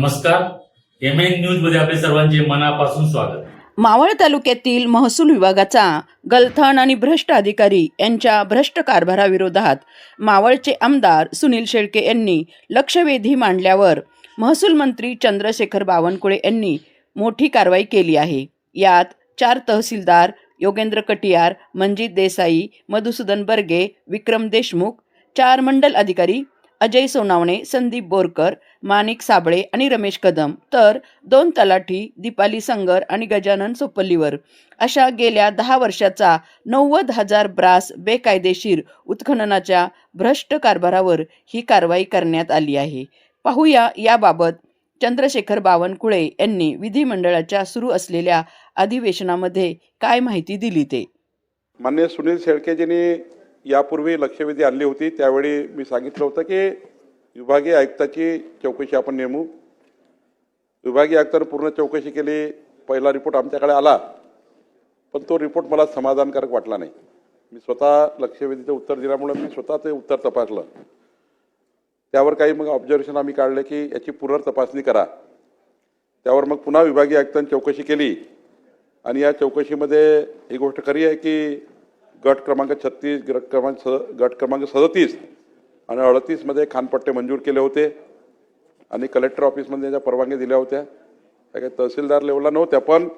नमस्कार. MN news मध्ये आपले सर्वांचे मनापासून स्वागत. मावळ तालुक्यातील महसूल विभागाचा गलथान आणि भ्रष्ट अधिकारी यांच्या भ्रष्ट कारभाराविरोधात मावळचे आमदार सुनील शेळके यांनी लक्षवेधी मांडल्यावर महसूल मंत्री चंद्रशेखर बावनकुळे यांनी मोठी कारवाई केली आहे. यात 4 तहसीलदार योगेंद्र कटियार, मंजित देसाई, मधुसूदन बर्गे, विक्रम देशमुख, 4 मंडल अधिकारी अजय सोनावणे, संदीप बोरकर, माणिक साबळे आणि रमेश कदम, तर 2 तलाठी दीपाली संगर आणि गजानन सोपल्लीवर अशा गेल्या 10 वर्षाचा 90,000 ब्रास बेकायदेशीर उत्खननाच्या भ्रष्ट कारभारावर ही कारवाई करण्यात आली आहे. पाहूया याबाबत चंद्रशेखर बावनकुळे यांनी विधिमंडळाच्या सुरू असलेल्या अधिवेशनामध्ये काय माहिती दिली ते. माननीय सुनील शेळकेजींनी यापूर्वी लक्षवेधी आणली होती. त्यावेळी मी सांगितलं होतं की विभागीय आयुक्ताची चौकशी आपण नेमू. विभागीय आयुक्तानं पूर्ण चौकशी केली. पहिला रिपोर्ट आमच्याकडे आला, पण तो रिपोर्ट मला समाधानकारक वाटला नाही. मी स्वतः लक्षवेधीचं उत्तर दिल्यामुळे मी स्वतः ते उत्तर तपासलं. त्यावर काही मग ऑब्झर्वेशन आम्ही काढले की याची पुनर्तपासणी करा. त्यावर मग पुन्हा विभागीय आयुक्तांनी चौकशी केली आणि या चौकशीमध्ये ही गोष्ट खरी आहे की गट क्रमांक 36, गट क्रमांक 37 आणि 38 मध्ये खानपट्टे मंजूर केले होते आणि कलेक्टर ऑफिसमध्ये त्याच्या परवानगी दिल्या होत्या. त्या काही तहसीलदार लेवलला नव्हत्या, पण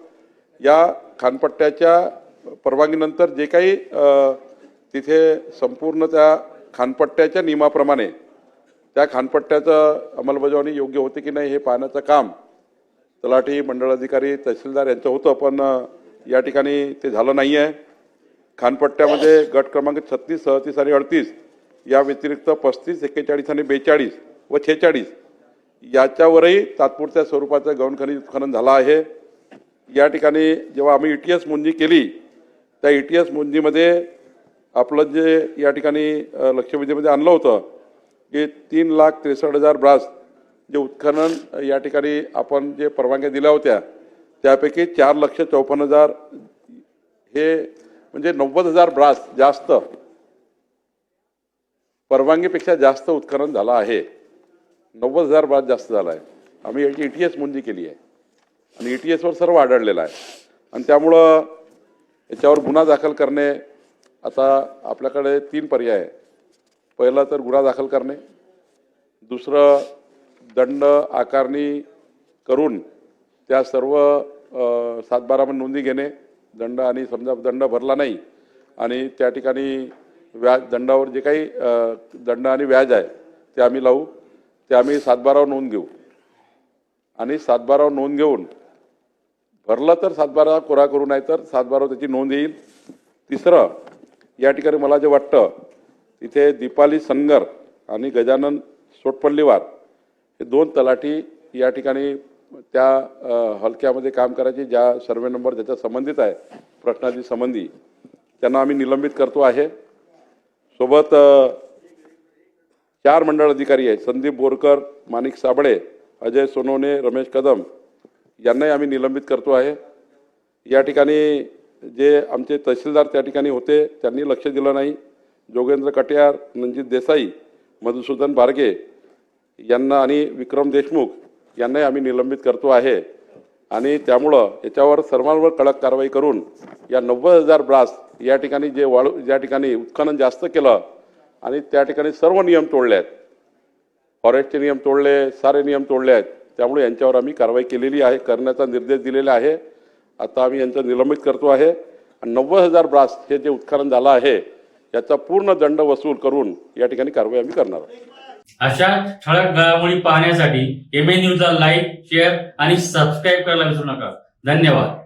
या खानपट्ट्याच्या परवानगीनंतर जे काही तिथे संपूर्ण त्या खानपट्ट्याच्या नियमाप्रमाणे त्या खानपट्ट्याचं अंमलबजावणी योग्य होते की नाही हे पाहण्याचं काम तलाठी, मंडळाधिकारी, तहसीलदार यांचं होतं, पण या ठिकाणी ते झालं नाही आहे. खानपट्ट्यामध्ये गट क्रमांक 36, 37 आणि 38 या व्यतिरिक्त 35, 41 आणि 42 व 46 याच्यावरही तात्पुरत्या स्वरूपाचं गौण खनिज उत्खनन झालं आहे. या ठिकाणी जेव्हा आम्ही ETS मोजणी केली, त्या ETS मोजणीमध्ये आपलं जे या ठिकाणी लक्षवेधीमध्ये आणलं होतं की 3,63,000 ब्रास जे उत्खनन या ठिकाणी आपण जे परवानग्या दिल्या होत्या त्यापैकी 4,54,000 हे म्हणजे 90,000 ब्रास जास्त परवानगीपेक्षा जास्त उत्खनन झालं आहे. 90,000 ब्रास जास्त झाला आहे. आम्ही याची ETS मोजणी केली आहे आणि ETS वर सर्व आढळलेलं आहे आणि त्यामुळं याच्यावर गुन्हा दाखल करणे. आता आपल्याकडे 3 पर्याय आहे. पहिला तर गुन्हा दाखल करणे, दुसरं दंड आकारणी करून त्या सर्व 7/12 मध्ये नोंदी घेणे, दंड, आणि समजा दंड भरला नाही आणि त्या ठिकाणी व्याज, दंडावर जे काही दंड आणि व्याज आहे ते आम्ही लावू. ते आम्ही 7/12 नोंद घेऊ आणि 7/12 नोंद घेऊन भरलं तर 7/12 कोरा करू, नाही तर 7/12 त्याची नोंद येईल. तिसरं, या ठिकाणी मला जे वाटतं तिथे दीपाली संगर आणि गजानन सोटपल्लीवार हे 2 तलाठी या ठिकाणी त्या हलक्यामध्ये काम करायचे, ज्या सर्वे नंबर ज्याच्या संबंधित आहे प्रश्नाची संबंधी, त्यांना आम्ही निलंबित करतो आहे. सोबत 4 मंडळ अधिकारी आहेत, संदीप बोरकर, माणिक साबळे, अजय सोनवणे, रमेश कदम, यांनाही आम्ही निलंबित करतो आहे. या ठिकाणी जे आमचे तहसीलदार त्या ठिकाणी होते त्यांनी लक्ष दिलं नाही. योगेंद्र कटियार, मंजित देसाई, मधुसूदन बारगे यांना आणि विक्रम देशमुख यांनाही आम्ही निलंबित करतो आहे. आणि त्यामुळं याच्यावर सर्वांवर कडक कारवाई करून या 90,000 ब्रास या ठिकाणी जे ज्या ठिकाणी उत्खनन जास्त केलं आणि त्या ठिकाणी सर्व नियम तोडले आहेत, फॉरेस्टचे नियम तोडले, सारे नियम तोडले आहेत, त्यामुळे यांच्यावर आम्ही कारवाई केलेली आहे, करण्याचा निर्देश दिलेला आहे. आता आम्ही यांचं निलंबित करतो आहे आणि 90,000 ब्रास हे जे उत्खनन झालं आहे याचा पूर्ण दंड वसूल करून या ठिकाणी कारवाई आम्ही करणार आहोत. अशा ठळक घडामोडी पाहण्यासाठी एमएन न्यूजला लाईक, शेअर आणि सबस्क्राईब करायला विसरू नका. धन्यवाद.